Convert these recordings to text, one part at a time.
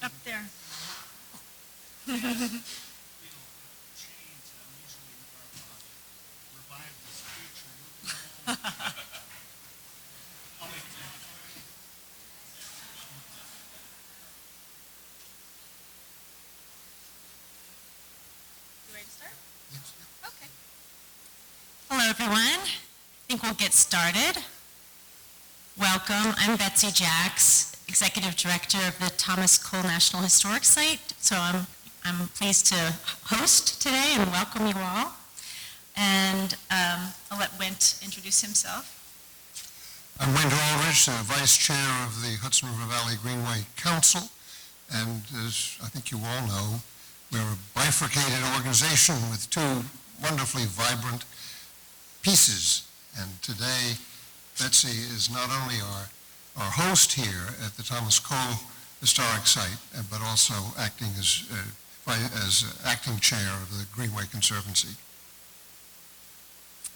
Up there. You ready to start? Okay. Hello, everyone. I think we'll get started. Welcome. I'm Betsy Jacks, Executive Director of the Thomas Cole National Historic Site. So I'm pleased to host today and welcome you all. And I'll let Went introduce himself. I'm Went Aldrich, Vice Chair of the Hudson River Valley Greenway Council. And as I think you all know, we're a bifurcated organization with two wonderfully vibrant pieces. And today, Betsy is not only our host here at the Thomas Cole Historic Site, but also acting as acting chair of the Greenway Conservancy.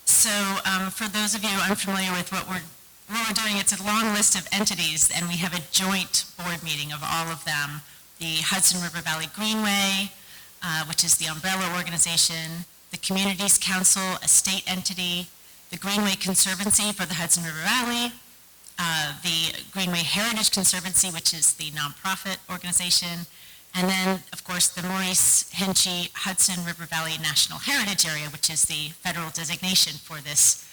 So for those of you unfamiliar with what we're doing, it's a long list of entities, and we have a joint board meeting of all of them. The Hudson River Valley Greenway, which is the umbrella organization, the Communities Council, a state entity, the Greenway Conservancy for the Hudson River Valley, the Greenway Heritage Conservancy, which is the nonprofit organization, and then, of course, the Maurice Henchy Hudson River Valley National Heritage Area, which is the federal designation for this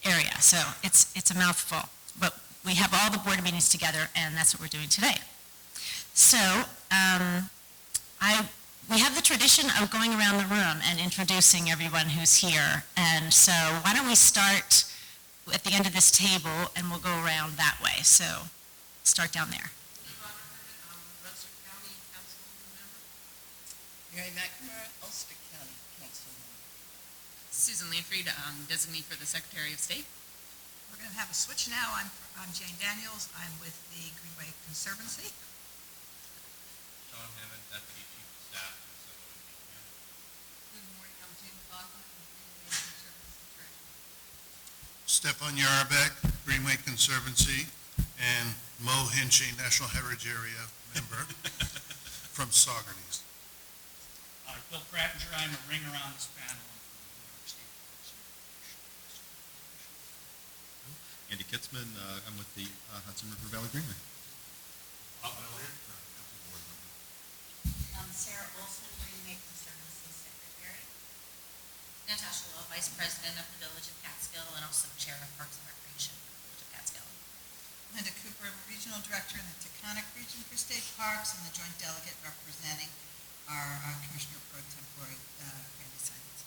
area. So it's a mouthful, but we have all the board meetings together, and that's what we're doing today. So we have the tradition of going around the room and introducing everyone who's here. And so why don't we start at the end of this table, and we'll go around that way. So start down there. Mary McNamara, Ulster County Council member. Susan Lanfried, designee for the Secretary of State. We're going to have a switch now. I'm Jane Daniels. I'm with the Greenway Conservancy. Sean Hammond, Deputy Chief of Staff for the Central Indian County. Good morning, I'm Jane Bachman, Greenway Conservancy Treasurer. Stefan Yarabek, Greenway Conservancy, and Mo Hinchy, National Heritage Area member from Saugerties. Bill Prattinger, I'm a ring around this panel. I'm from the New York State Andy Kitzman, I'm with the Hudson River Valley Greenway. Sarah Olson, Greenway Conservancy Secretary. Natasha Lowe, Vice President of the Village of Catskill and also Chair of Parks and Recreation for the Village of Catskill. Linda Cooper, I'm Regional Director in the Taconic Region for State Parks and the Joint Delegate representing our Commissioner Pro Tempore, Randy Simons.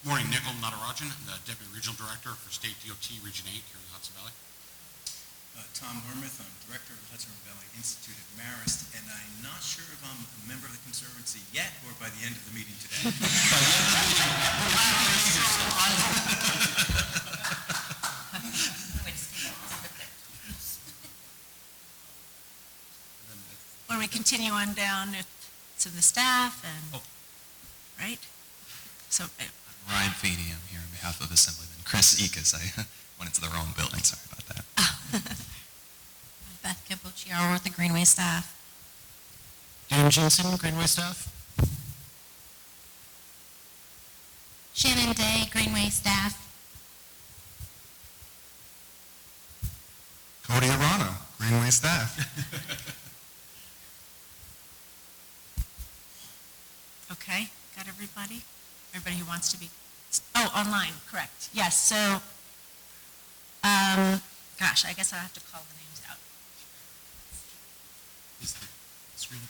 Morning, Nicol Natarajan, the Deputy Regional Director for State DOT Region 8 here in the Hudson Valley. Tom Wormuth, I'm Director of the Hudson River Valley Institute at Marist, and I'm not sure if I'm a member of the Conservancy yet or by the end of the meeting today. When we continue on down to the staff and, right? So Ryan Feeney, I'm here on behalf of Assemblyman Chris Ekus. I went into the wrong building, sorry about that. Beth Campucciaro with the Greenway staff. Dan Jensen, Greenway staff. Shannon Day, Greenway staff. Cody Arano, Greenway staff. Okay, got everybody? Everybody who wants to be, online, correct. Yes, so, gosh, I guess I'll have to call the names out. Is the screen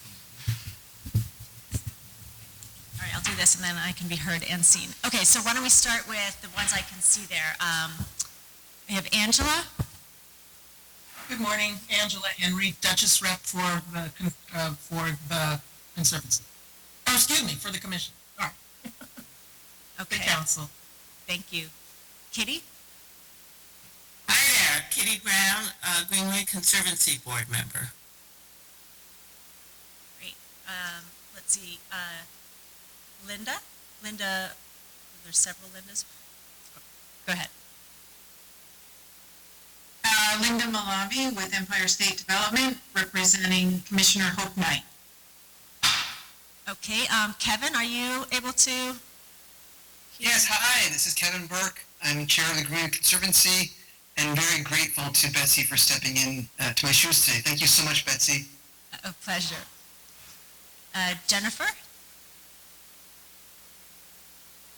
All right, I'll do this and then I can be heard and seen. Okay, so why don't we start with the ones I can see there. We have Angela. Good morning, Angela Henry, Duchess Rep for the Conservancy. Oh, excuse me, for the Commission. All right. Okay. The Council. Thank you. Kitty? Hi there, Kitty Brown, Greenway Conservancy Board member. Great. Let's see. Linda? Linda, there's several Lindas. Go ahead. Linda Malavi with Empire State Development, representing Commissioner Hope Knight. Okay, Kevin, are you able to? Yes, hi, this is Kevin Burke. I'm chair of the Greenway Conservancy and very grateful to Betsy for stepping in to my shoes today. Thank you so much, Betsy. A pleasure. Jennifer?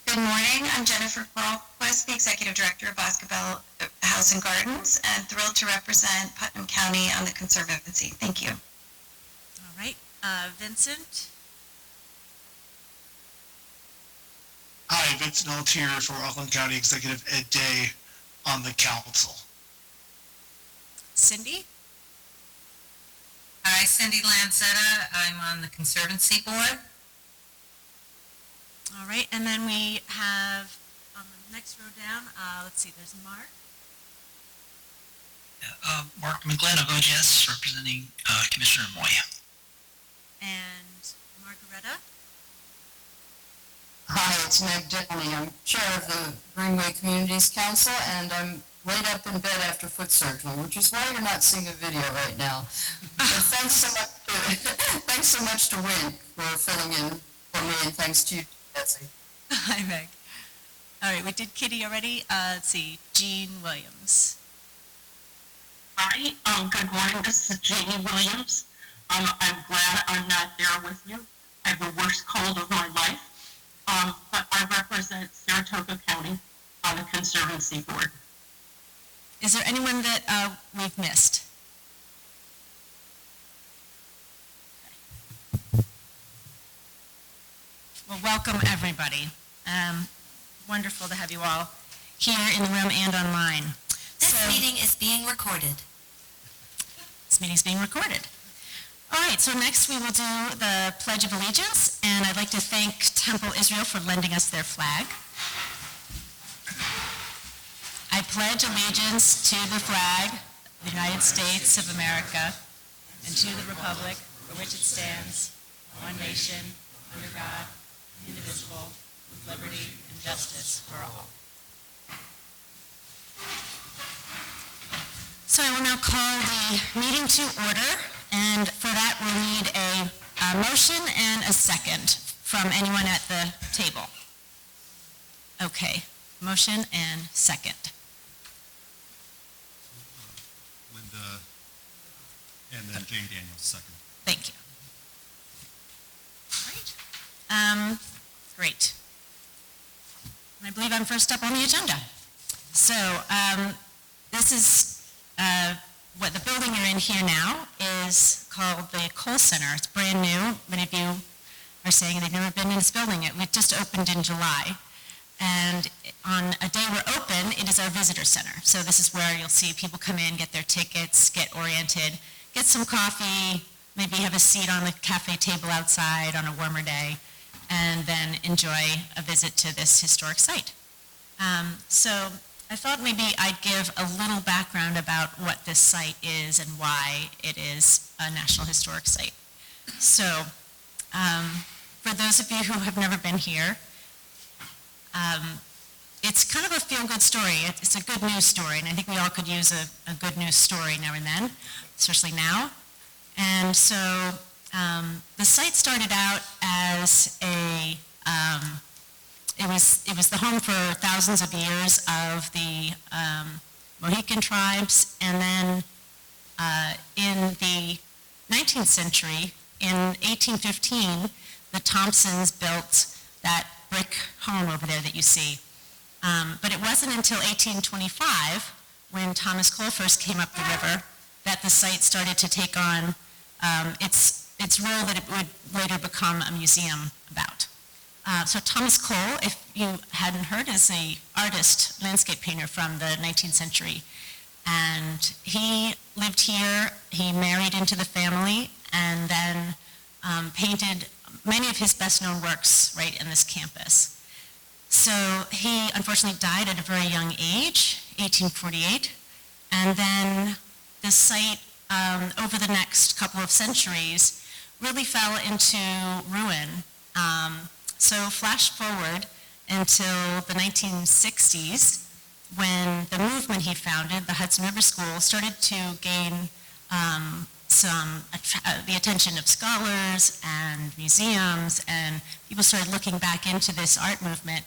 Good morning. I'm Jennifer Qualquist, the Executive Director of Basketball House and Gardens, and thrilled to represent Putnam County on the Conservancy. Thank you. All right. Vincent? Hi, Vincent Altier for Rockland County Executive Ed Day on the council. Cindy? Hi, Cindy Lanzetta. I'm on the Conservancy Board. All right, and then we have on the next row down, let's see, there's Mark. Mark McGlynn of ODS, representing Commissioner Moya. And Margaretta? Hi, it's Meg Dickney. I'm chair of the Greenway Communities Council, and I'm laid up in bed after foot surgery, which is why you're not seeing a video right now. But thanks so much to Wink for filling in for me, and thanks to you, Betsy. Hi, Meg. All right, we did Kitty already. Let's see, Jean Williams. Hi, good morning. This is Jeannie Williams. I'm glad I'm not there with you. I have the worst cold of my life. But I represent Saratoga County on the Conservancy Board. Is there anyone that we've missed? Well, welcome everybody. Wonderful to have you all here in the room and online. This meeting is being recorded. This meeting is being recorded. All right, so next we will do the Pledge of Allegiance, and I'd like to thank Temple Israel for lending us their flag. I pledge allegiance to the flag of the United States of America and to the republic for which it stands, one nation, under God, indivisible, with liberty and justice for all. So I will now call the meeting to order, and for that we'll need a motion and a second from anyone at the table. Okay, motion and second. Linda, and then Jane Daniels, second. Thank you. All right. Great. And I believe I'm first up on the agenda. So this is what the building you're in here now is called the Cole Center. It's brand new. Many of you are saying they've never been in this building. It just opened in July. And on a day we're open, it is our visitor center. So this is where you'll see people come in, get their tickets, get oriented, get some coffee, maybe have a seat on the cafe table outside on a warmer day, and then enjoy a visit to this historic site. So I thought maybe I'd give a little background about what this site is and why it is a National Historic Site. So for those of you who have never been here, it's kind of a feel-good story. It's a good news story, and I think we all could use a good news story now and then, especially now. And so the site started out as it was the home for thousands of years of the Mohican tribes, and then in the 19th century, in 1815, the Thompsons built that brick home over there that you see. But it wasn't until 1825, when Thomas Cole first came up the river, that the site started to take on its role that it would later become a museum about. So Thomas Cole, if you hadn't heard, is an artist, landscape painter from the 19th century. And he lived here, he married into the family, and then painted many of his best-known works right in this campus. So he unfortunately died at a very young age, 1848, and then the site, over the next couple of centuries, really fell into ruin. So flash forward until the 1960s, when the movement he founded, the Hudson River School, started to gain the attention of scholars and museums, and people started looking back into this art movement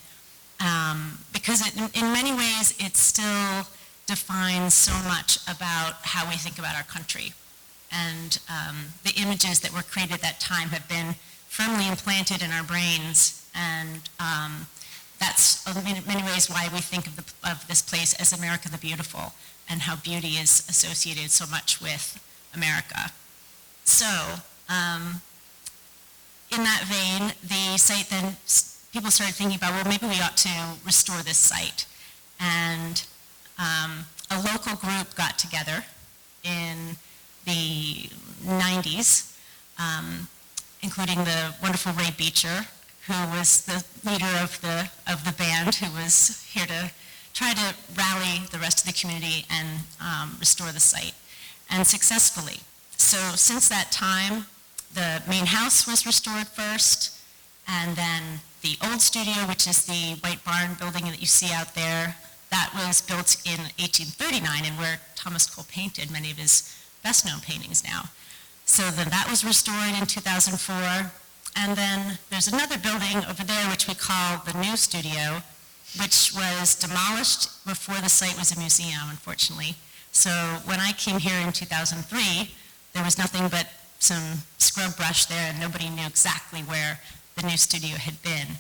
because in many ways it still defines so much about how we think about our country. And the images that were created at that time have been firmly implanted in our brains, and that's in many ways why we think of this place as America the Beautiful, and how beauty is associated so much with America. So, in that vein, the site then, people started thinking about, well, maybe we ought to restore this site. And a local group got together in the 90s, including the wonderful Ray Beecher, who was the leader of the band, who was here to try to rally the rest of the community and restore the site, and successfully. So since that time, the main house was restored first, and then the old studio, which is the white barn building that you see out there, that was built in 1839, and where Thomas Cole painted many of his best-known paintings now. So then that was restored in 2004, and then there's another building over there which we call the new studio, which was demolished before the site was a museum, unfortunately. So when I came here in 2003, there was nothing but some scrub brush there, and nobody knew exactly where the new studio had been.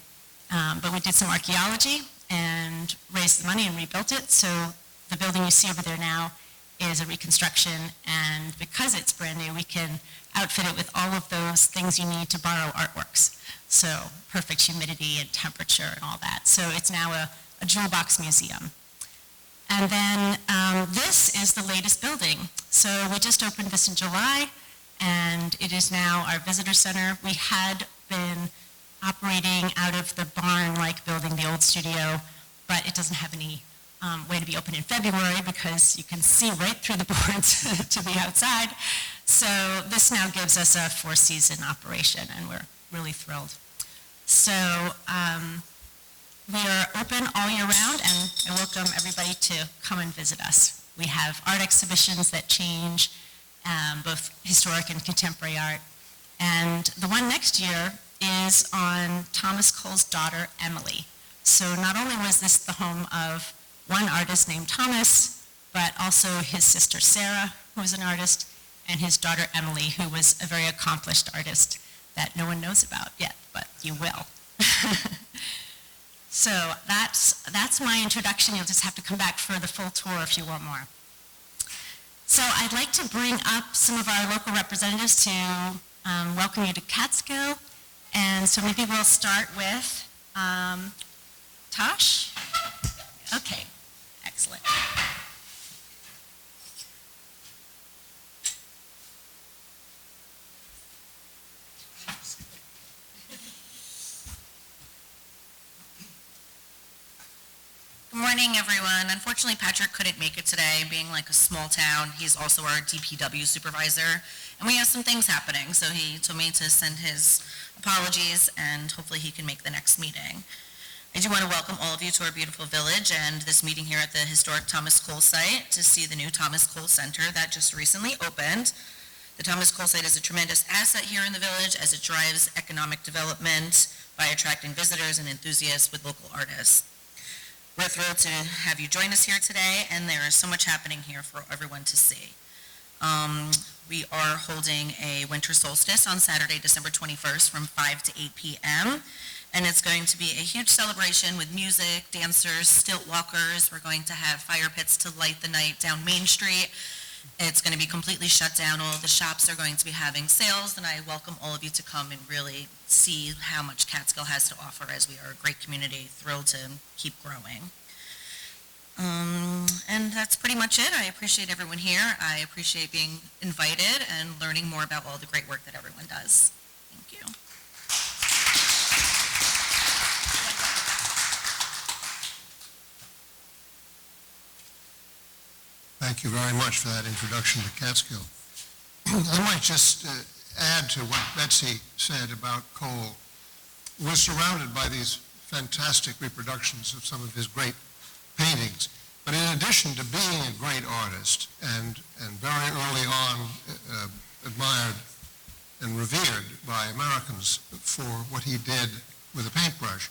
But we did some archaeology and raised the money and rebuilt it. So the building you see over there now is a reconstruction, and because it's brand new, we can outfit it with all of those things you need to borrow artworks. So perfect humidity and temperature and all that. So it's now a jewel box museum. And then this is the latest building. So we just opened this in July, and it is now our visitor center. We had been operating out of the barn-like building, the old studio, but it doesn't have any way to be open in February because you can see right through the boards to the outside. So this now gives us a 4-season operation, and we're really thrilled. So we are open all year round, and I welcome everybody to come and visit us. We have art exhibitions that change, both historic and contemporary art. And the one next year is on Thomas Cole's daughter, Emily. So not only was this the home of one artist named Thomas, but also his sister Sarah, who was an artist, and his daughter Emily, who was a very accomplished artist that no one knows about yet, but you will. So that's my introduction. You'll just have to come back for the full tour if you want more. So I'd like to bring up some of our local representatives to welcome you to Catskill. And so maybe we'll start with Tosh. Okay, excellent. Good morning, everyone. Unfortunately, Patrick couldn't make it today, being like a small town. He's also our DPW supervisor, and we have some things happening, so he told me to send his apologies, and hopefully he can make the next meeting. I do want to welcome all of you to our beautiful village and this meeting here at the historic Thomas Cole site to see the new Thomas Cole Center that just recently opened. The Thomas Cole site is a tremendous asset here in the village as it drives economic development by attracting visitors and enthusiasts with local artists. We're thrilled to have you join us here today, and there is so much happening here for everyone to see. We are holding a winter solstice on Saturday, December 21st from 5 to 8 p.m., and it's going to be a huge celebration with music, dancers, stilt walkers. We're going to have fire pits to light the night down Main Street. It's going to be completely shut down. All of the shops are going to be having sales, and I welcome all of you to come and really see how much Catskill has to offer, as we are a great community, thrilled to keep growing. And that's pretty much it. I appreciate everyone here. I appreciate being invited and learning more about all the great work that everyone does. Thank you. Thank you very much for that introduction to Catskill. I might just add to what Betsy said about Cole. We're surrounded by these fantastic reproductions of some of his great paintings. But in addition to being a great artist and very early on a admired and revered by Americans for what he did with a paintbrush.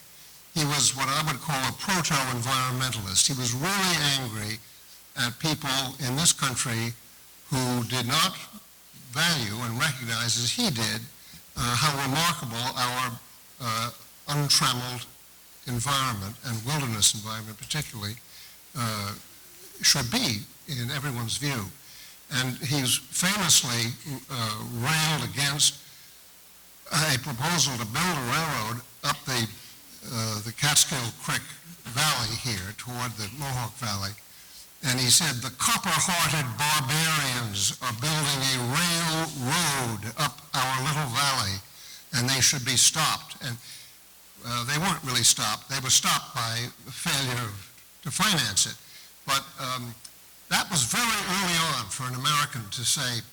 He was what I would call a proto-environmentalist. He was really angry at people in this country who did not value and recognize, as he did, how remarkable our untrammeled environment, and wilderness environment particularly, should be in everyone's view. And he's famously railed against a proposal to build a railroad up the Catskill Creek Valley here toward the Mohawk Valley. And he said, the copper-hearted barbarians are building a railroad up our little valley, and they should be stopped. And they weren't really stopped. They were stopped by failure to finance it. But that was very early on for an American to say,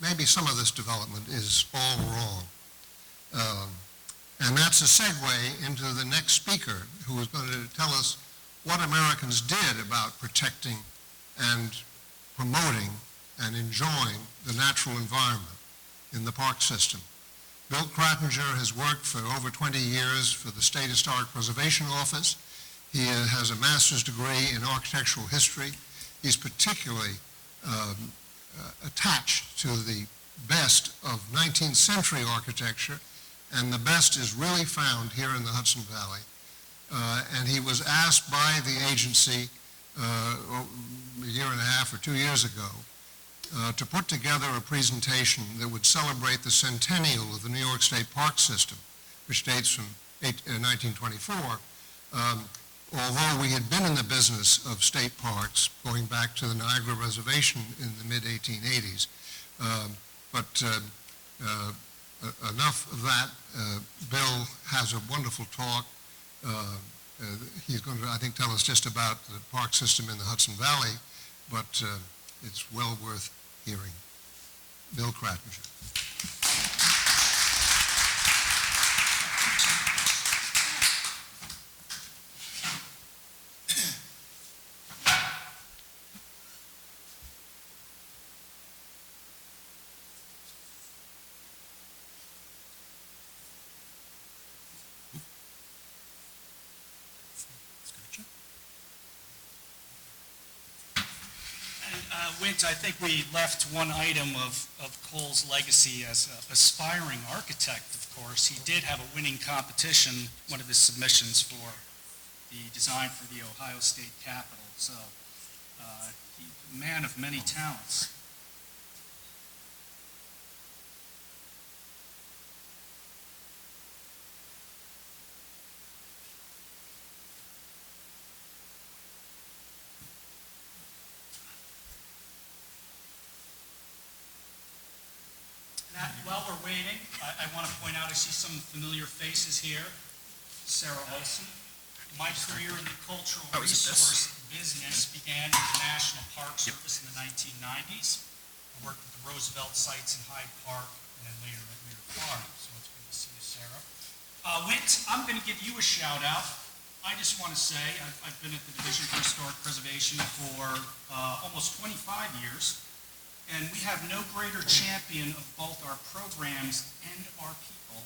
maybe some of this development is all wrong. And that's a segue into the next speaker, who is going to tell us what Americans did about protecting and promoting and enjoying the natural environment in the park system. Bill Krattinger has worked for over 20 years for the State Historic Preservation Office. He has a master's degree in architectural history. He's particularly attached to the best of 19th century architecture, and the best is really found here in the Hudson Valley. And he was asked by the agency a year and a half or 2 years ago to put together a presentation that would celebrate the centennial of the New York State Park System, which dates from 1924. Although we had been in the business of state parks going back to the Niagara Reservation in the mid-1880s. But enough of that. Bill has a wonderful talk. He's going to, I think, tell us just about the park system in the Hudson Valley, but it's well worth hearing. Bill Krattinger. Wint, I think we left one item of Cole's legacy as an aspiring architect, of course. He did have a winning competition, one of his submissions for the design for the Ohio State Capitol. So he's a man of many talents. While we're waiting, I want to point out I see some familiar faces here. Sarah Olson. My career in the cultural resource business began with the National Park Service in the 1990s. I worked with the Roosevelt sites in Hyde Park and then later at Muir Farm. So it's good to see you, Sarah. Wint, I'm going to give you a shout out. I just want to say I've been at the Division for Historic Preservation for almost 25 years. And we have no greater champion of both our programs and our people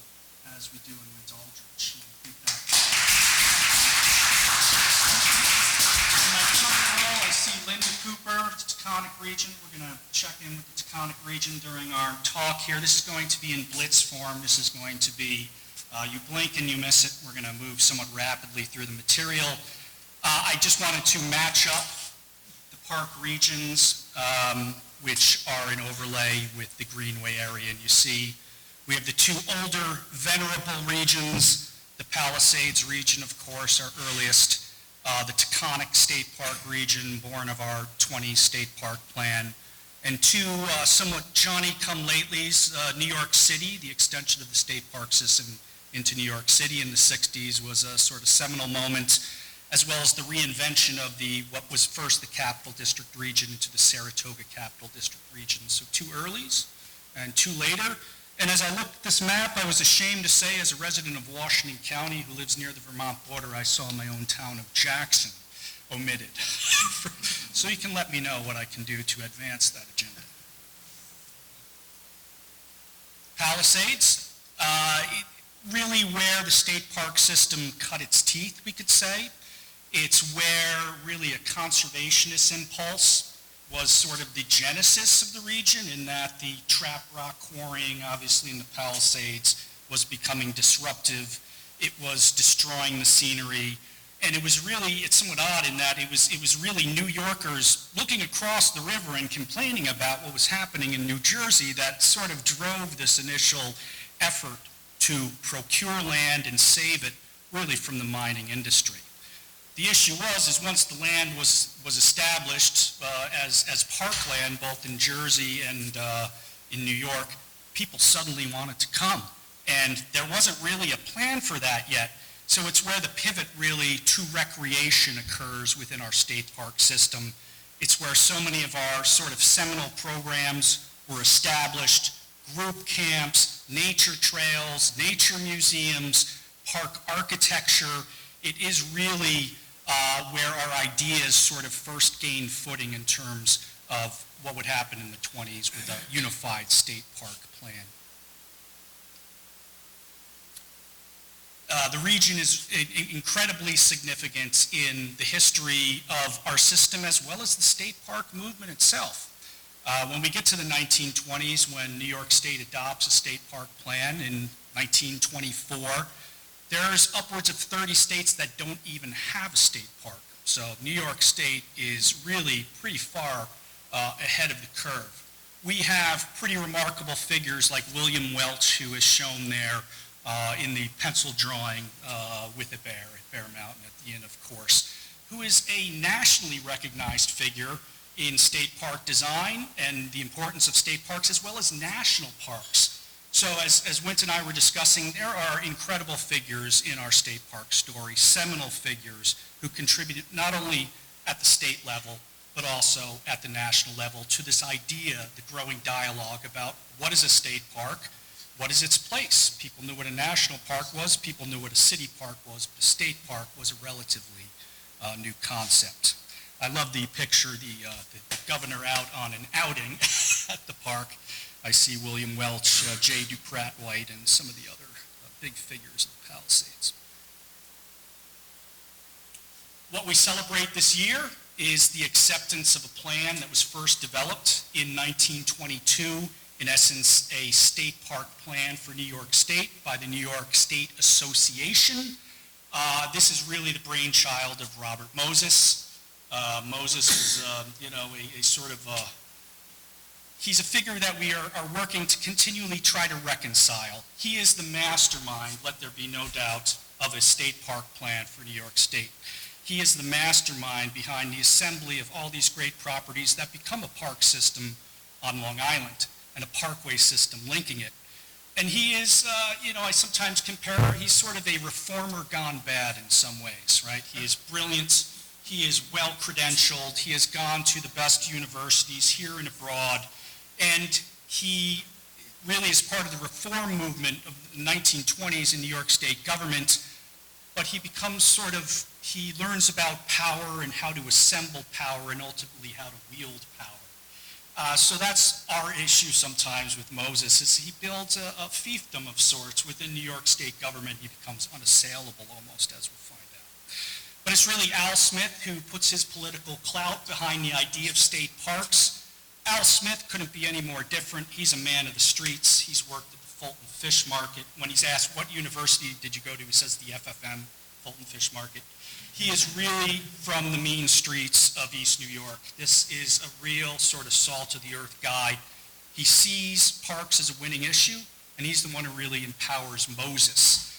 as we do in Wint Aldrich. I think that. In my current role, I see Linda Cooper, the Taconic region. We're going to check in with the Taconic region during our talk here. This is going to be in blitz form. This is going to be, you blink and you miss it. We're going to move somewhat rapidly through the material. I just wanted to match up the park regions, which are an overlay with the Greenway area. And you see we have the two older venerable regions, the Palisades region, of course, our earliest, the Taconic State Park region, born of our 20 state park plan, and two somewhat Johnny-come-latelys, New York City, the extension of the state park system into New York City in the 60s was a sort of seminal moment, as well as the reinvention of what was first the Capital District region into the Saratoga Capital District region. So two earlies and two later. And as I looked at this map, I was ashamed to say, as a resident of Washington County who lives near the Vermont border, I saw my own town of Jackson omitted. So you can let me know what I can do to advance that agenda. Palisades, really where the state park system cut its teeth, we could say. It's where really a conservationist impulse was sort of the genesis of the region, in that the trap rock quarrying, obviously in the Palisades, was becoming disruptive. It was destroying the scenery. And it was really, it's somewhat odd in that it was really New Yorkers looking across the river and complaining about what was happening in New Jersey that sort of drove this initial effort to procure land and save it really from the mining industry. The issue is once the land was established as parkland, both in Jersey and in New York, people suddenly wanted to come. And there wasn't really a plan for that yet. So it's where the pivot really to recreation occurs within our state park system. It's where so many of our sort of seminal programs were established: group camps, nature trails, nature museums, park architecture. It is really where our ideas sort of first gained footing in terms of what would happen in the 20s with a unified state park plan. The region is incredibly significant in the history of our system as well as the state park movement itself. When we get to the 1920s, when New York State adopts a state park plan in 1924, there's upwards of 30 states that don't even have a state park. So New York State is really pretty far ahead of the curve. We have pretty remarkable figures like William Welch, who is shown there in the pencil drawing with a bear at Bear Mountain at the inn, of course, who is a nationally recognized figure in state park design and the importance of state parks as well as national parks. So as Wint and I were discussing, there are incredible figures in our state park story, seminal figures who contributed not only at the state level, but also at the national level to this idea, the growing dialogue about what is a state park, what is its place. People knew what a national park was, people knew what a city park was, but a state park was a relatively new concept. I love the picture, the governor out on an outing at the park. I see William Welch, J. Duprat White, and some of the other big figures in the Palisades. What we celebrate this year is the acceptance of a plan that was first developed in 1922, in essence, a state park plan for New York State by the New York State Association. This is really the brainchild of Robert Moses. Moses is, a sort of he's a figure that we are working to continually try to reconcile. He is the mastermind, let there be no doubt, of a state park plan for New York State. He is the mastermind behind the assembly of all these great properties that become a park system on Long Island and a parkway system linking it. And he is, I sometimes compare, he's sort of a reformer gone bad in some ways, right? He is brilliant. He is well-credentialed. He has gone to the best universities here and abroad. And he really is part of the reform movement of the 1920s in New York State government, but he becomes he learns about power and how to assemble power and ultimately how to wield power. So that's our issue sometimes with Moses, is he builds a fiefdom of sorts within New York State government. He becomes unassailable almost, as we'll find out. But it's really Al Smith who puts his political clout behind the idea of state parks. Al Smith couldn't be any more different. He's a man of the streets. He's worked at the Fulton Fish Market. When he's asked, what university did you go to, he says the FFM, Fulton Fish Market. He is really from the mean streets of East New York. This is a real sort of salt-of-the-earth guy. He sees parks as a winning issue, and he's the one who really empowers Moses.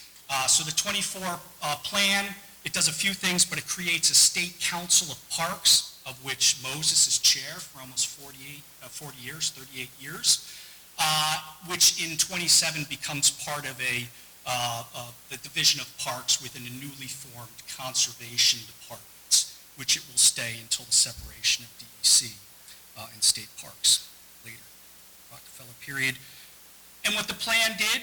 So the 24 plan, it does a few things, but it creates a state council of parks, of which Moses is chair for almost 38 years, which in 27 becomes part of the division of parks within a newly formed conservation department, which it will stay until the separation of DEC and state parks later, Rockefeller period. And what the plan did,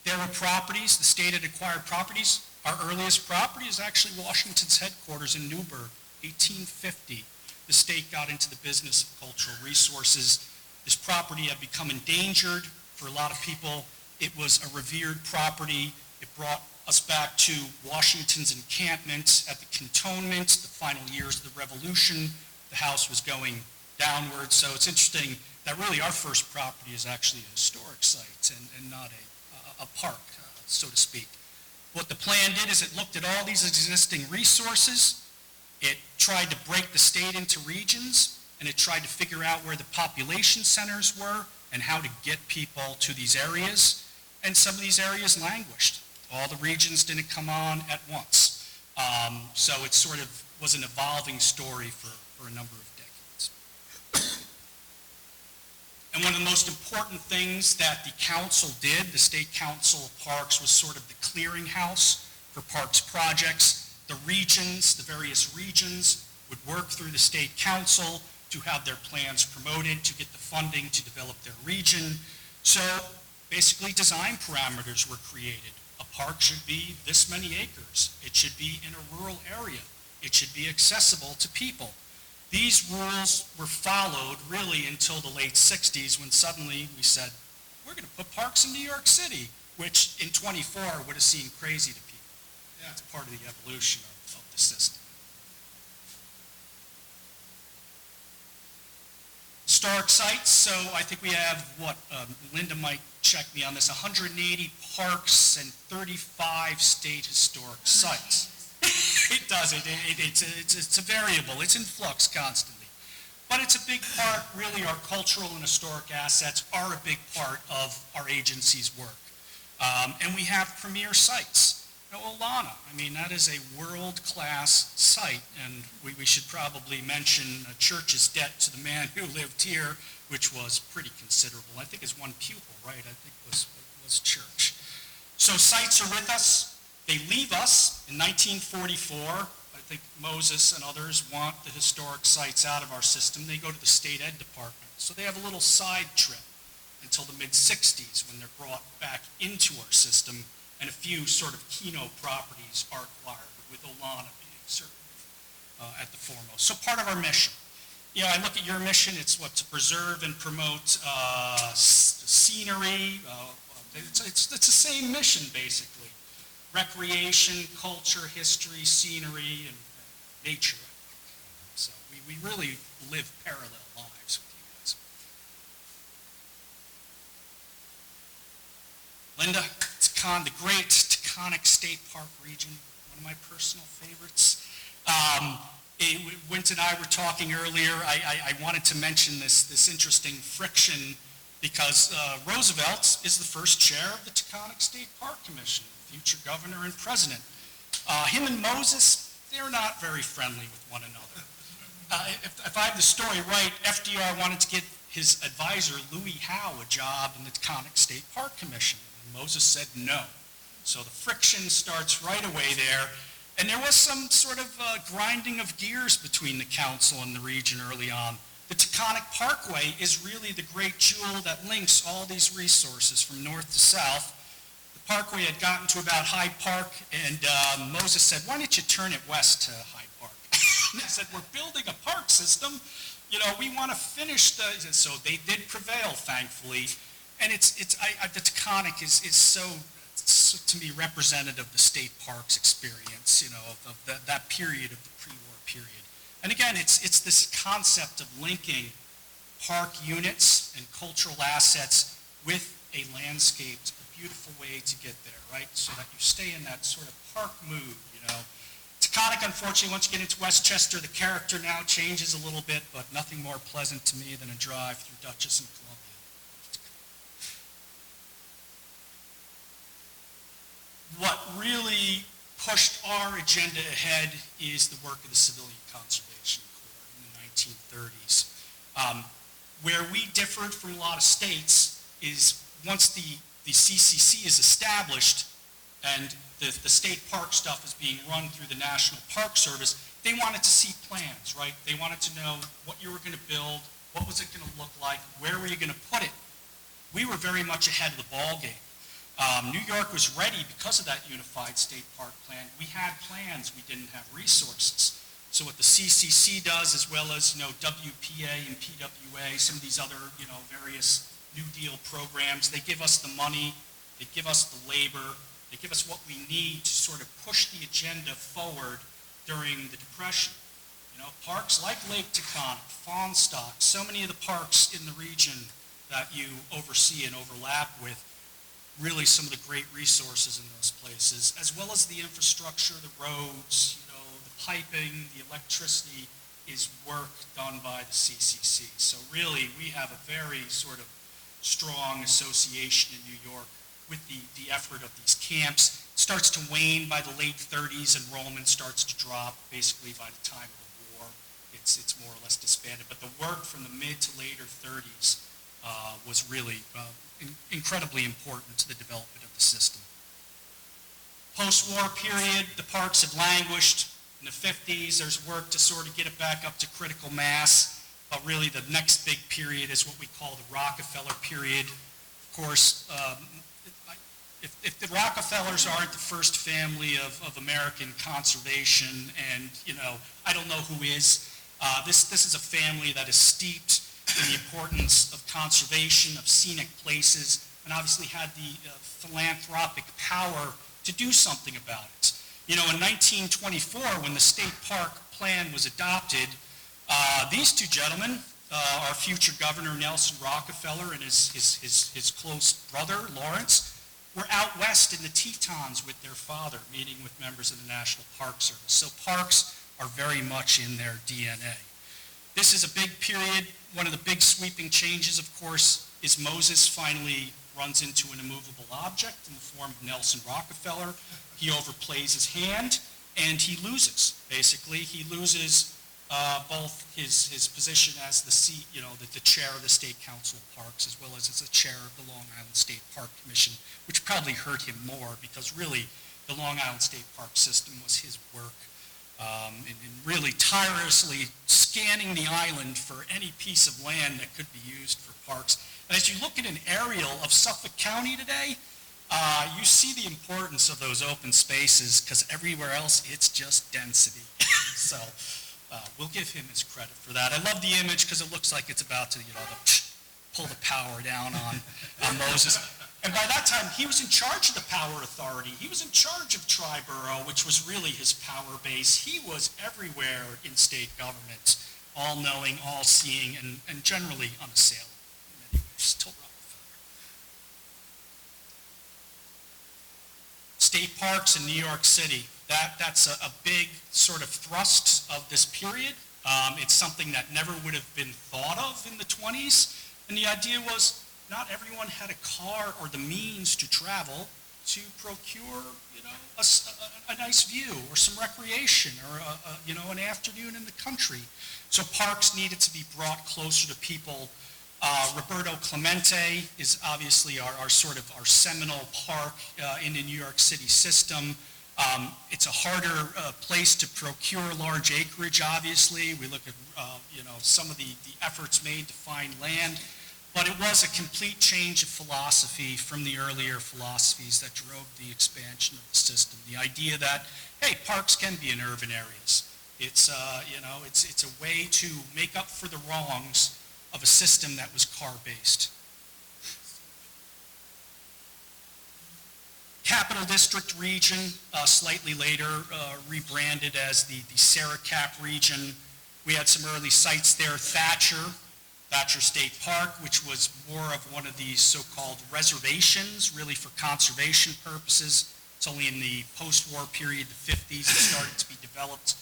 there were properties, the state had acquired properties. Our earliest property is actually Washington's headquarters in Newburgh, 1850. The state got into the business of cultural resources. This property had become endangered for a lot of people, It was a revered property. It brought us back to Washington's encampment at the cantonment, the final years of the Revolution. The house was going downward, so it's interesting that really our first property is actually a historic site and not a park, so to speak. What the plan did is it looked at all these existing resources, it tried to break the state into regions, and it tried to figure out where the population centers were and how to get people to these areas, and some of these areas languished. All the regions didn't come on at once. So it sort of was an evolving story for a number of decades. And one of the most important things that the council did, the State Council of Parks, was sort of the clearinghouse for parks projects. The regions, the various regions, would work through the State Council to have their plans promoted, to get the funding to develop their region. So basically design parameters were created. A park should be this many acres. It should be in a rural area. It should be accessible to people. These rules were followed really until the late 60s, when suddenly we said, we're going to put parks in New York City, which in 24 would have seemed crazy to people. That's part of the evolution of the system. Historic sites, so I think we have, Linda might check me on this, 180 parks and 35 state historic sites. It does, it's a variable, it's in flux constantly. But it's a big part, really our cultural and historic assets are a big part of our agency's work. And we have premier sites. You know, Olana, I mean, that is a world-class site, and we should probably mention a church's debt to the man who lived here, which was pretty considerable. I think his one pupil, right, I think was church. So sites are with us. They leave us in 1944. I think Moses and others want the historic sites out of our system. They go to the state ed department. So they have a little side trip until the mid-60s when they're brought back into our system, and a few sort of keynote properties are acquired, with Olana being certainly at the foremost. So part of our mission. You know, I look at your mission, it's what, to preserve and promote scenery. It's the same mission, basically. Recreation, culture, history, scenery, and nature. So we really live parallel lives with you guys. Linda, the great Taconic State Park region, one of my personal favorites. Wint and I were talking earlier. I wanted to mention this interesting friction because Roosevelt is the first chair of the Taconic State Park Commission, future governor and president. Him and Moses, they're not very friendly with one another. If I have the story right, FDR wanted to get his advisor, Louis Howe, a job in the Taconic State Park Commission. Moses said no. So the friction starts right away there. And there was some sort of grinding of gears between the council and the region early on. The Taconic Parkway is really the great jewel that links all these resources from north to south. The parkway had gotten to about Hyde Park, and Moses said, why don't you turn it west to Hyde Park? And they said, we're building a park system. You know, we want to finish so they did prevail, thankfully. And the Taconic is so, to me, representative of the state parks experience, you know, of that period of the pre-war period. And again, it's this concept of linking park units and cultural assets with a landscape, a beautiful way to get there, right? So that you stay in that sort of park mood, you know. Taconic, unfortunately, once you get into Westchester, the character now changes a little bit, but nothing more pleasant to me than a drive through Dutchess and Columbia. What really pushed our agenda ahead is the work of the Civilian Conservation Corps in the 1930s. Where we differed from a lot of states is once the CCC is established and the state park stuff is being run through the National Park Service, they wanted to see plans, right? They wanted to know what you were going to build, what was it going to look like, where were you going to put it. We were very much ahead of the ballgame. New York was ready because of that unified state park plan. We had plans, we didn't have resources. So what the CCC does, as well as, you know, WPA and PWA, some of these other, you know, various New Deal programs, they give us the money, They give us the labor. They give us what we need to sort of push the agenda forward during the Depression. You know, parks like Lake Taconic, Fawnstock, so many of the parks in the region that you oversee and overlap with, really some of the great resources in those places, as well as the infrastructure, the roads, you know, the piping, the electricity is work done by the CCC. So really, we have a very sort of strong association in New York with the effort of these camps. It starts to wane by the late 30s. Enrollment starts to drop basically by the time of the war. It's more or less disbanded. But the work from the mid to later 30s was really incredibly important to the development of the system. Post-war period, the parks have languished. In the 50s, there's work to sort of get it back up to critical mass. But really, the next big period is what we call the Rockefeller period. Of course, if the Rockefellers aren't the first family of American conservation, and, you know, I don't know who is. This is a family that is steeped in the importance of conservation, of scenic places, and obviously had the philanthropic power to do something about it. You know, in 1924, when the state park plan was adopted, these two gentlemen, our future governor Nelson Rockefeller and his close brother Lawrence, were out west in the Tetons with their father, meeting with members of the National Park Service. So parks are very much in their DNA. This is a big period. One of the big sweeping changes, of course, is Moses finally runs into an immovable object in the form of Nelson Rockefeller. He overplays his hand, and he loses. Basically, he loses both his position as the chair of the State Council of Parks, as well as the chair of the Long Island State Park Commission, which probably hurt him more because really the Long Island State Park system was his work. And really tirelessly scanning the island for any piece of land that could be used for parks. And as you look at an aerial of Suffolk County today, you see the importance of those open spaces because everywhere else it's just density. So we'll give him his credit for that. I love the image because it looks like it's about to, pull the power down on Moses. And by that time, he was in charge of the power authority. He was in charge of Triborough, which was really his power base. He was everywhere in state government, all-knowing, all-seeing, and generally unassailable in many ways, till Rockefeller. State parks in New York City, that's a big sort of thrust of this period. It's something that never would have been thought of in the 20s. And the idea was, not everyone had a car or the means to travel to procure, a nice view or some recreation or, an afternoon in the country. So parks needed to be brought closer to people. Roberto Clemente is obviously our seminal park in the New York City system. It's a harder place to procure large acreage, obviously. We look at, some of the efforts made to find land. But it was a complete change of philosophy from the earlier philosophies that drove the expansion of the system. The idea that, hey, parks can be in urban areas. It's a way to make up for the wrongs of a system that was car-based. Capital District region, slightly later rebranded as the Sarah Cap region. We had some early sites there. Thatcher State Park, which was more of one of these so-called reservations, really for conservation purposes. It's only in the post-war period, the 50s, it started to be developed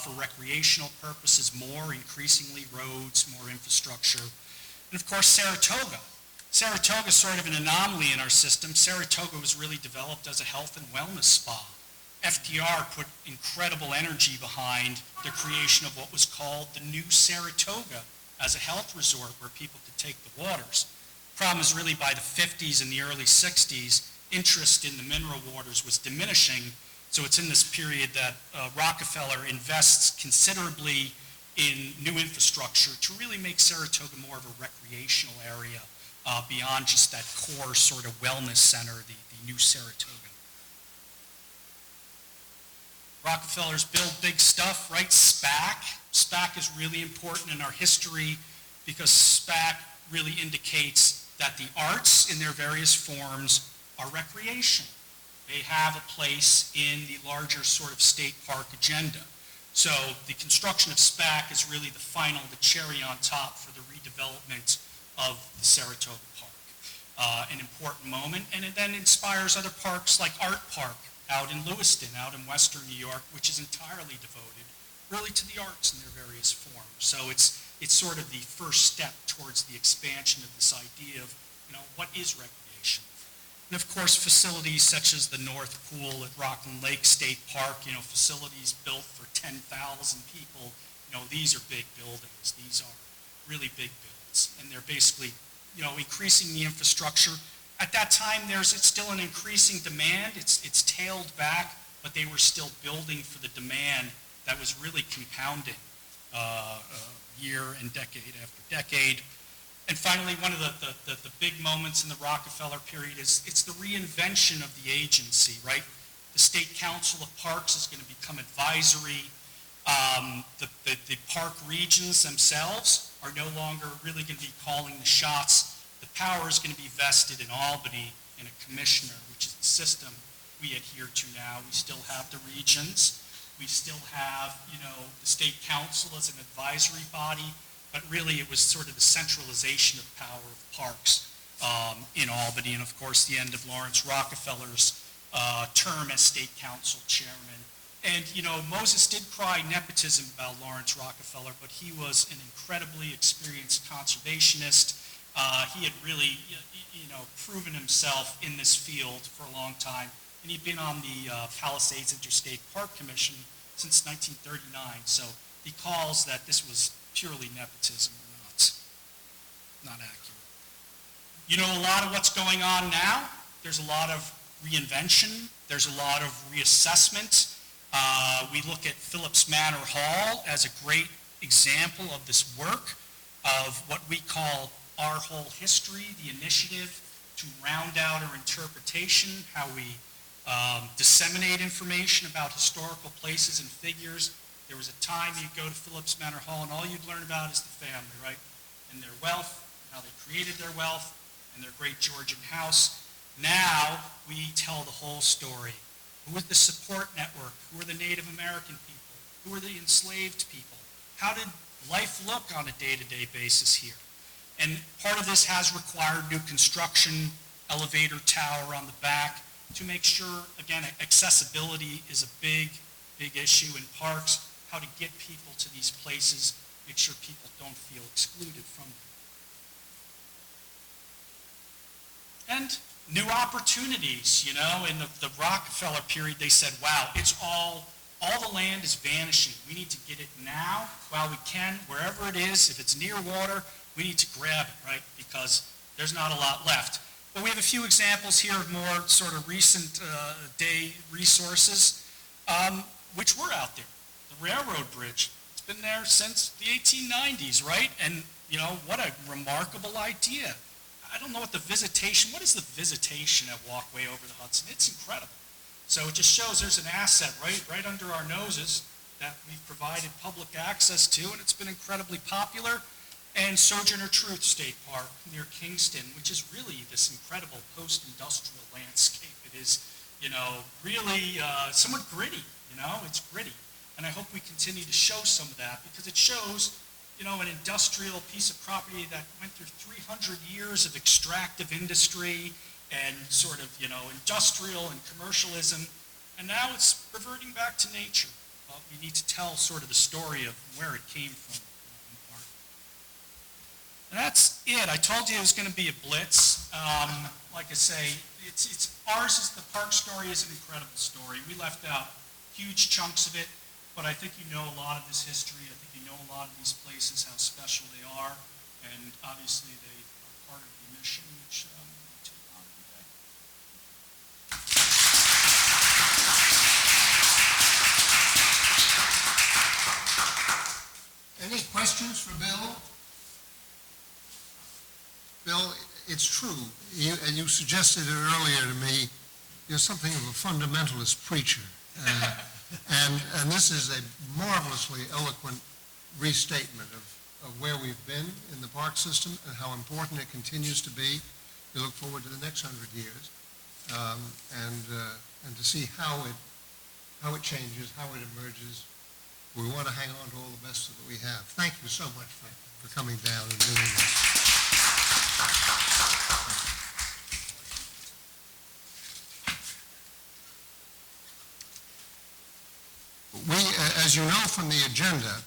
for recreational purposes more, increasingly roads, more infrastructure. And of course, Saratoga. Saratoga is sort of an anomaly in our system. Saratoga was really developed as a health and wellness spa. FDR put incredible energy behind the creation of what was called the New Saratoga, as a health resort where people could take the waters. The problem is really by the 50s and the early 60s, interest in the mineral waters was diminishing. So it's in this period that Rockefeller invests considerably in new infrastructure to really make Saratoga more of a recreational area beyond just that core sort of wellness center, the New Saratoga. Rockefellers build big stuff, right? SPAC. SPAC is really important in our history because SPAC really indicates that the arts in their various forms are recreation. They have a place in the larger sort of state park agenda. So the construction of SPAC is really the cherry on top for the redevelopment of the Saratoga Park. An important moment, and it then inspires other parks like Art Park out in Lewiston, out in western New York, which is entirely devoted really to the arts in their various forms. So it's sort of the first step towards the expansion of this idea of, what is recreation? And of course, facilities such as the North Pool at Rockland Lake State Park, facilities built for 10,000 people, these are big buildings. These are really big builds. And they're basically, increasing the infrastructure. At that time, it's still an increasing demand. It's tailed back, but they were still building for the demand that was really compounding year and decade after decade. And finally, one of the big moments in the Rockefeller period is it's the reinvention of the agency, right? The State Council of Parks is going to become advisory. The park regions themselves are no longer really going to be calling the shots. The power is going to be vested in Albany in a commissioner, which is the system we adhere to now. We still have the regions. We still have, the State Council as an advisory body, but really it was sort of the centralization of power of parks in Albany, and of course the end of Lawrence Rockefeller's term as State Council chairman. And, Moses did cry nepotism about Lawrence Rockefeller, but he was an incredibly experienced conservationist. He had really, proven himself in this field for a long time, and he'd been on the Palisades Interstate Park Commission since 1939, so he calls that this was purely nepotism or not accurate. A lot of what's going on now. There's a lot of reinvention. There's a lot of reassessment. We look at Phillips Manor Hall as a great example of this work of what we call our whole history, the initiative to round out our interpretation, how we disseminate information about historical places and figures. There was a time you'd go to Phillips Manor Hall and all you'd learn about is the family, right? And their wealth, how they created their wealth, and their great Georgian house. Now we tell the whole story. Who was the support network? Who were the Native American people? Who were the enslaved people? How did life look on a day-to-day basis here? And part of this has required new construction, elevator tower on the back, to make sure, again, accessibility is a big issue in parks, how to get people to these places, make sure people don't feel excluded from them. And new opportunities, in the Rockefeller period, they said, wow, it's all the land is vanishing. We need to get it now while we can, wherever it is. If it's near water, we need to grab it, right? Because there's not a lot left. But we have a few examples here of more sort of recent day resources, which were out there. The railroad bridge, it's been there since the 1890s, right? And, what a remarkable idea. I don't know what is the visitation at Walkway over the Hudson? It's incredible. So it just shows there's an asset right under our noses that we've provided public access to, and it's been incredibly popular. And Sojourner Truth State Park near Kingston, which is really this incredible post-industrial landscape. It is, really somewhat gritty, it's gritty. And I hope we continue to show some of that because it shows, an industrial piece of property that went through 300 years of extractive industry and sort of, industrial and commercialism. And now it's reverting back to nature. But we need to tell sort of the story of where it came from. And that's it. I told you it was going to be a blitz. Like I say, the park story is an incredible story. We left out huge chunks of it, but I think you know a lot of this history. I think you know a lot of these places, how special they are, and obviously they are part of the mission which we take on today. Any questions for Bill? Bill, it's true, and you suggested it earlier to me, you're something of a fundamentalist preacher. And this is a marvelously eloquent restatement of where we've been in the park system and how important it continues to be. We look forward to the next 100 years. and to see how it changes, how it emerges. We want to hang on to all the best that we have. Thank you so much for coming down and doing this. We, as you know from the agenda,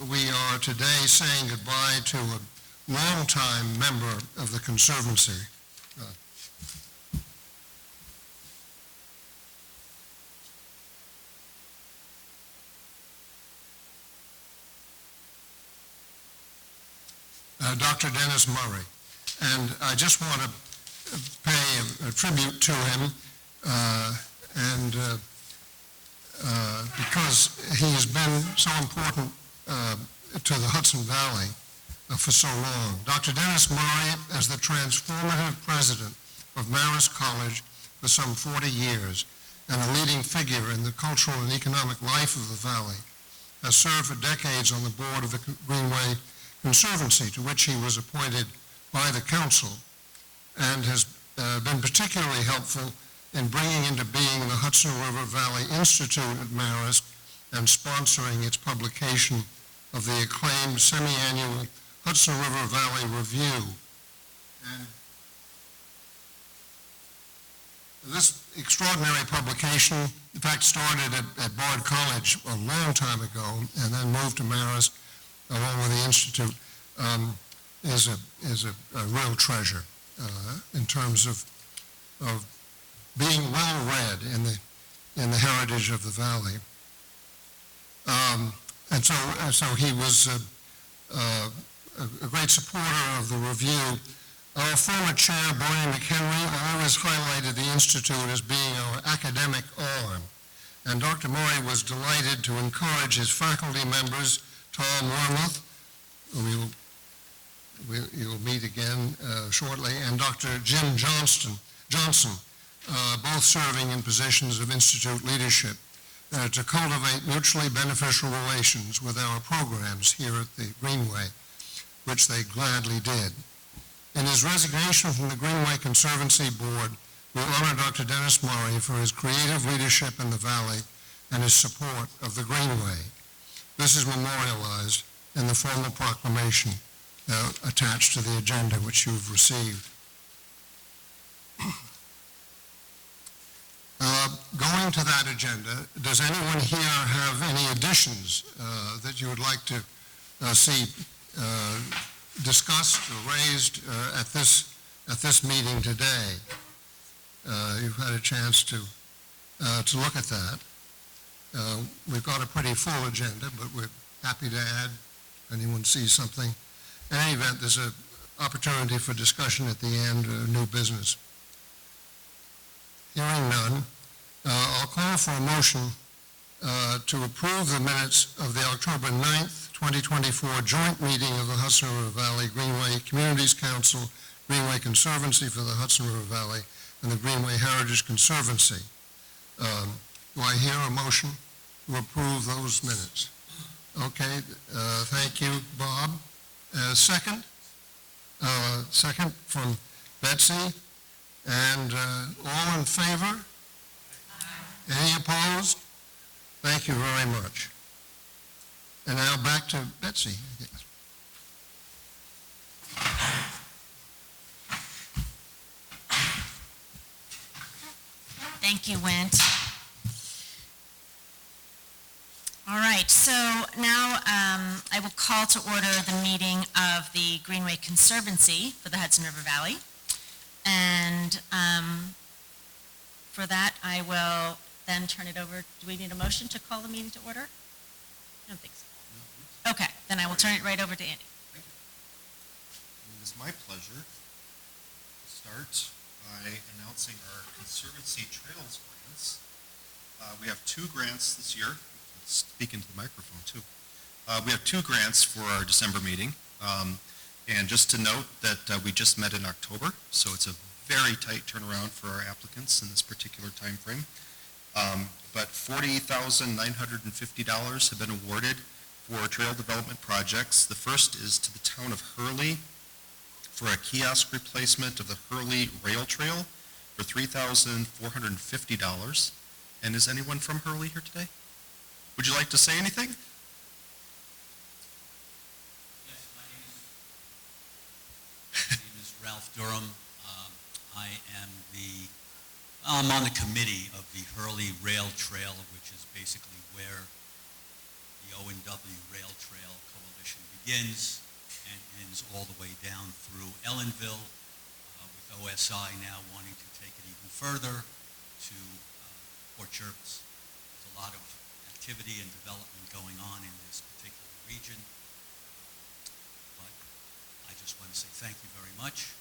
we are today saying goodbye to a longtime member of the Conservancy. Dr. Dennis Murray. And I just want to pay a tribute to him, because he has been so important to the Hudson Valley for so long. Dr. Dennis Murray, as the transformative president of Marist College for some 40 years and a leading figure in the cultural and economic life of the Valley, has served for decades on the board of the Greenway Conservancy, to which he was appointed by the council, and has been particularly helpful in bringing into being the Hudson River Valley Institute at Marist and sponsoring its publication of the acclaimed semi-annual Hudson River Valley Review. And this extraordinary publication, in fact, started at Bard College a long time ago and then moved to Marist along with the Institute, is a real treasure in terms of being well read in the heritage of the valley. And so he was a great supporter of the review. Our former chair, Brian McHenry, always highlighted the Institute as being our academic arm. And Dr. Murray was delighted to encourage his faculty members, Tom Wormuth, who you'll meet again shortly, and Dr. Jim Johnson, both serving in positions of Institute leadership, to cultivate mutually beneficial relations with our programs here at the Greenway, which they gladly did. In his resignation from the Greenway Conservancy Board, we honor Dr. Dennis Murray for his creative leadership in the Valley and his support of the Greenway. This is memorialized in the formal proclamation attached to the agenda which you've received. Going to that agenda, does anyone here have any additions that you would like to see discussed or raised at this meeting today? You've had a chance to look at that. We've got a pretty full agenda, but we're happy to add if anyone sees something. In any event, there's an opportunity for discussion at the end, new business. Hearing none, I'll call for a motion to approve the minutes of the October 9th, 2024 joint meeting of the Hudson River Valley Greenway Communities Council, Greenway Conservancy for the Hudson River Valley, and the Greenway Heritage Conservancy. Do I hear a motion to approve those minutes? Okay, thank you, Bob. Second? Second from Betsy. And all in favor? Any opposed? Thank you very much. And now back to Betsy. Yes. Thank you, Wint. All right, so now I will call to order the meeting of the Greenway Conservancy for the Hudson River Valley. And for that, I will then turn it over. Do we need a motion to call the meeting to order? I don't think so. Okay, then I will turn it right over to Andy. Thank you. It is my pleasure to start by announcing our Conservancy Trails grants. We have 2 grants this year. Speak into the microphone, too. We have 2 grants for our December meeting. And just to note that we just met in October, so it's a very tight turnaround for our applicants in this particular time frame. But $40,950 have been awarded for trail development projects. The first is to the town of Hurley for a kiosk replacement of the Hurley Rail Trail for $3,450. And is anyone from Hurley here today? Would you like to say anything? Yes, my name is Ralph Durham. I'm on the committee of the Hurley Rail Trail, which is basically where the O&W Rail Trail Coalition begins and ends all the way down through Ellenville, with OSI now wanting to take it even further to Port Jervis. There's a lot of activity and development going on in this particular region. But I just want to say thank you very much.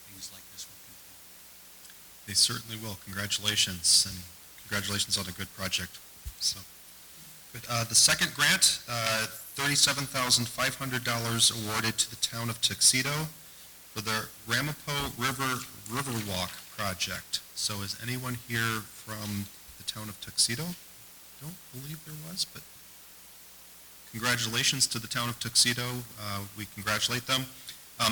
Things like this will continue. They certainly will. Congratulations, and congratulations on a good project. So, good. The second grant, $37,500 awarded to the town of Tuxedo for the Ramapo Riverwalk project. So is anyone here from the town of Tuxedo? Don't believe there was, but congratulations to the town of Tuxedo. We congratulate them.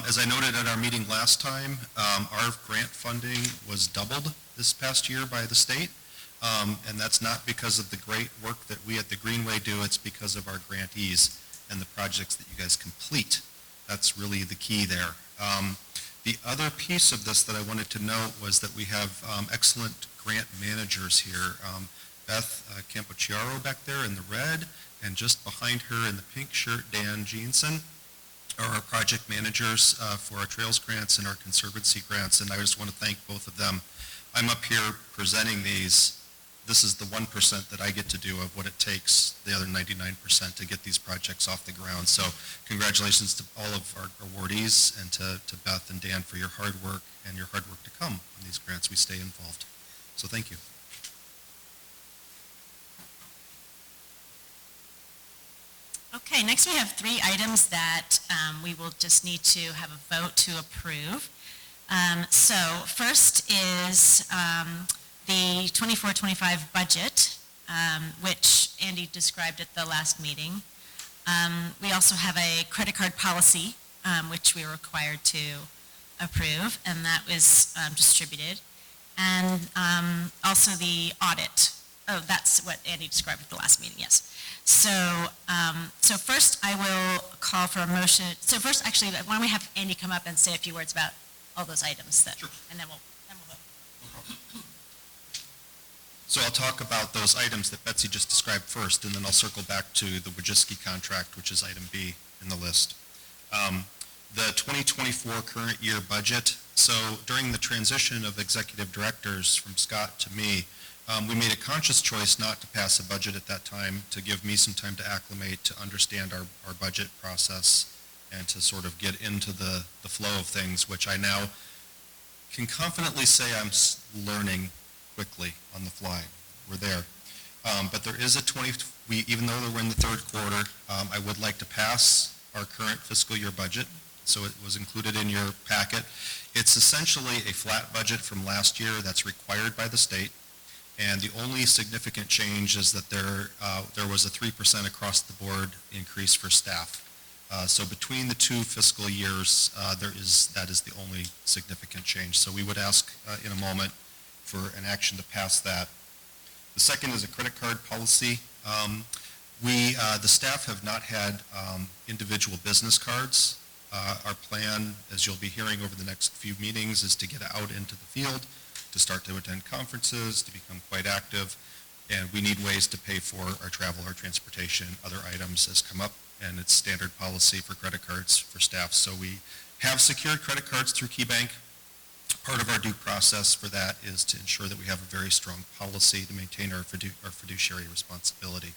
As I noted at our meeting last time, our grant funding was doubled this past year by the state. And that's not because of the great work that we at the Greenway do, it's because of our grantees and the projects that you guys complete. That's really the key there. The other piece of this that I wanted to note was that we have excellent grant managers here. Beth Campochiaro back there in the red, and just behind her in the pink shirt, Dan Jeanson, are our project managers for our Trails grants and our Conservancy grants, and I just want to thank both of them. I'm up here presenting these. This is the 1% that I get to do of what it takes, the other 99%, to get these projects off the ground. So congratulations to all of our awardees and to Beth and Dan for your hard work and your hard work to come on these grants. We stay involved. So thank you. Okay, next we have 3 items that we will just need to have a vote to approve. So first is the 24-25 budget, which Andy described at the last meeting. We also have a credit card policy, which we are required to approve, and that was distributed. And also the audit. Oh, that's what Andy described at the last meeting, yes. So, so first I will call for a motion. So first, actually, why don't we have Andy come up and say a few words about all those items, that, sure. And then we'll vote. No problem. So I'll talk about those items that Betsy just described first, and then I'll circle back to the Wojcicki contract, which is item B in the list. The 2024 current year budget. So during the transition of executive directors from Scott to me, we made a conscious choice not to pass a budget at that time, to give me some time to acclimate, to understand our budget process, and to sort of get into the flow of things, which I now can confidently say I'm learning quickly on the fly. We're there. But there is even though we're in the third quarter, I would like to pass our current fiscal year budget. So it was included in your packet. It's essentially a flat budget from last year that's required by the state. And the only significant change is that there was a 3% across the board increase for staff. So between the 2 fiscal years, that is the only significant change. So we would ask in a moment for an action to pass that. The second is a credit card policy. The staff have not had individual business cards. Our plan, as you'll be hearing over the next few meetings, is to get out into the field, to start to attend conferences, to become quite active, and we need ways to pay for our travel, our transportation, other items as come up, and it's standard policy for credit cards for staff. So we have secured credit cards through KeyBank. Part of our due process for that is to ensure that we have a very strong policy to maintain our fiduciary responsibility.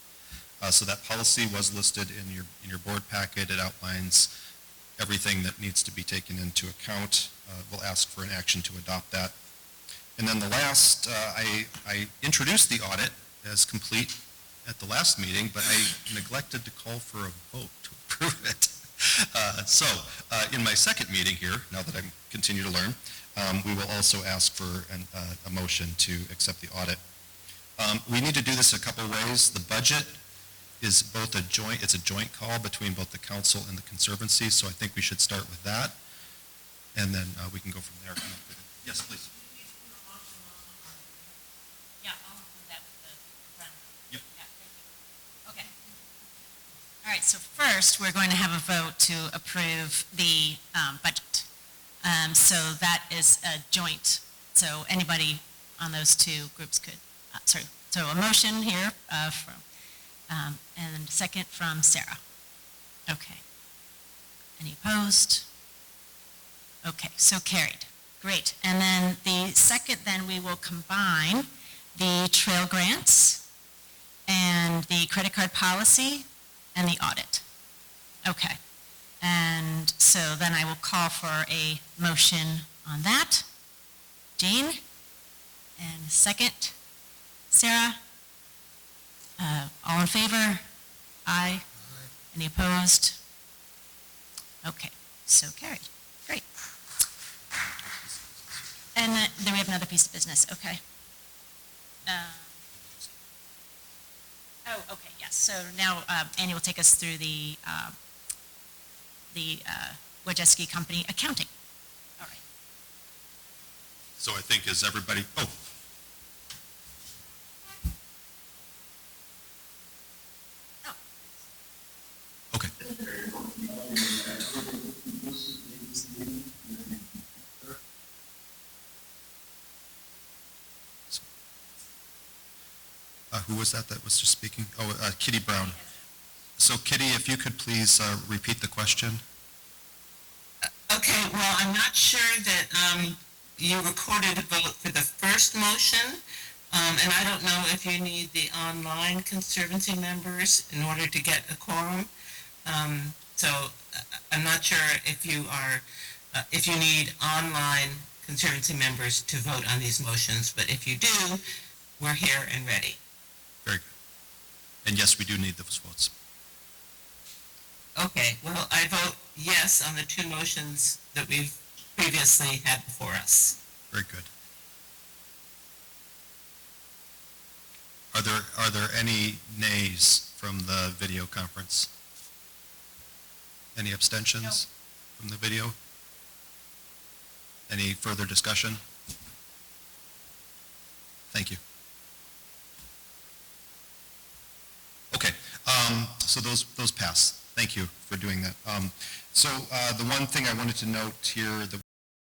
So that policy was listed in your board packet. It outlines everything that needs to be taken into account. We'll ask for an action to adopt that. And then the last, I introduced the audit as complete at the last meeting, but I neglected to call for a vote to approve it. So in my second meeting here, now that I continue to learn, we will also ask for a motion to accept the audit. We need to do this a couple ways. The budget is it's a joint call between both the council and the Conservancy, so I think we should start with that. and then we can go from there. Yes, please. Yeah, I'll include that with the front. Yep. Yeah, thank you. Okay. All right, so first, we're going to have a vote to approve the budget. So that is a joint, so anybody on those two groups could, so a motion here from, and second from Sarah. Okay. Any opposed? Okay, so carried. Great. And then the second, then we will combine the trail grants and the credit card policy and the audit. Okay. And so then I will call for a motion on that. Jane? And second, Sarah? All in favor? Aye. Any opposed? Okay, so carried. Great. And then we have another piece of business, okay. Oh, okay, yes. So now Annie will take us through the Wojcicki Company accounting. All right. So I think as everybody, okay. Who was that was just speaking? Oh, Kitty Brown. So Kitty, if you could please repeat the question. Okay, well, I'm not sure that you recorded a vote for the first motion, and I don't know if you need the online Conservancy members in order to get a quorum. So I'm not sure if you are, if you need online Conservancy members to vote on these motions, but if you do, we're here and ready. Very good. And yes, we do need those votes. Okay, well, I vote yes on the two motions that we've previously had before us. Very good. Are there any nays from the video conference? Any abstentions from the video? Any further discussion? Thank you. Okay, so those pass. Thank you for doing that. So the one thing I wanted to note here,